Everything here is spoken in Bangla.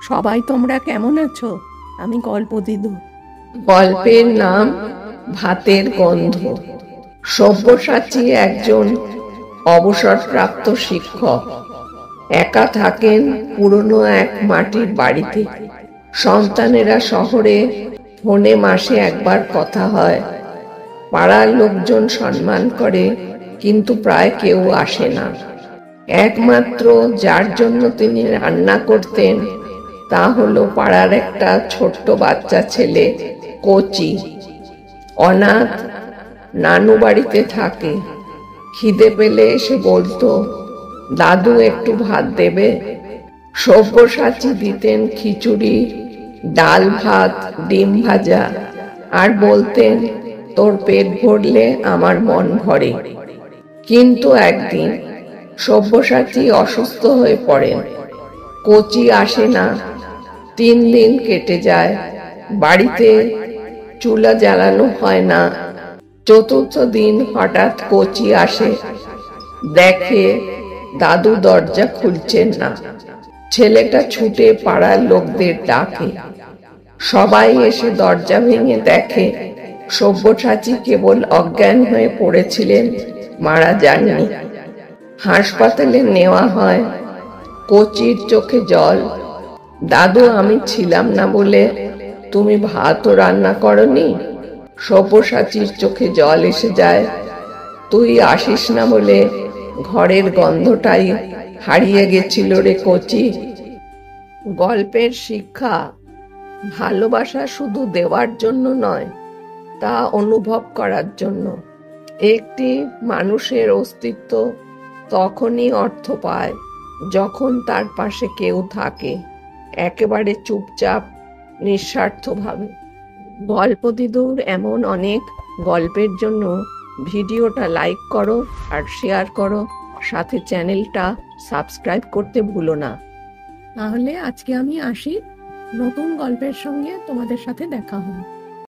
সবাই তোমরা কেমন আছো? আমি গল্প দিদু। গল্পের নাম ভাতের গন্ধ। সব্যসাচী একজন অবসরপ্রাপ্ত শিক্ষক। একা থাকেন পুরনো এক মাটির বাড়িতে। সন্তানেরা শহরে, ফোনে মাসে একবার কথা হয়। পাড়ার লোকজন সম্মান করে, কিন্তু প্রায় কেউ আসে না। একমাত্র যার জন্য তিনি রান্না করতেন তা হলো পাড়ার একটা ছোট্ট বাচ্চা ছেলে, কচি। অনাথ, নানু বাড়িতে থাকে। খিদে পেলে এসে বলতো, দাদু একটু ভাত দেবে? সব্যসাচী দিতেন খিচুড়ি, ডাল ভাত, ডিম ভাজা, আর বলতেন, তোর পেট ভরলে আমার মন ভরে। কিন্তু একদিন সব্যসাচী অসুস্থ হয়ে পড়েন। কচি আসে না। 3 দিন কেটে যায়। বাড়িতে চুলা জ্বালানো হয় না। 4th দিন হঠাৎ কচি আসে। দেখে দাদু দরজা খুলছেন না। ছেলেটা ছুটে পাড়ার লোকদের ডাকে। সবাই এসে দরজা ভেঙে দেখে সব্যসাচী কেবল অজ্ঞান হয়ে পড়েছিলেন, মারা যাননি। হাসপাতালে নেওয়া হয়। কচির চোখে জল। দাদু, আমি ছিলাম না বলে তুমি ভাতও রান্না করনি? সব্যসাচীর চোখে জল এসে যায়। তুই আসিস না বলে ঘরের গন্ধটাই হারিয়ে গেছিল রে কচি। গল্পের শিক্ষা: ভালোবাসা শুধু দেওয়ার জন্য নয়, তা অনুভব করার জন্য। একটি মানুষের অস্তিত্ব তখনই অর্থ পায় যখন তার পাশে কেউ থাকে, একেবারে চুপচাপ, নিঃস্বার্থভাবে। গল্প দিদুর এমন অনেক গল্পের জন্য ভিডিওটা লাইক করো আর শেয়ার করো, সাথে চ্যানেলটা সাবস্ক্রাইব করতে ভুলো না। তাহলে আজকে আমি আসি, নতুন গল্পের সঙ্গে তোমাদের সাথে দেখা হবে।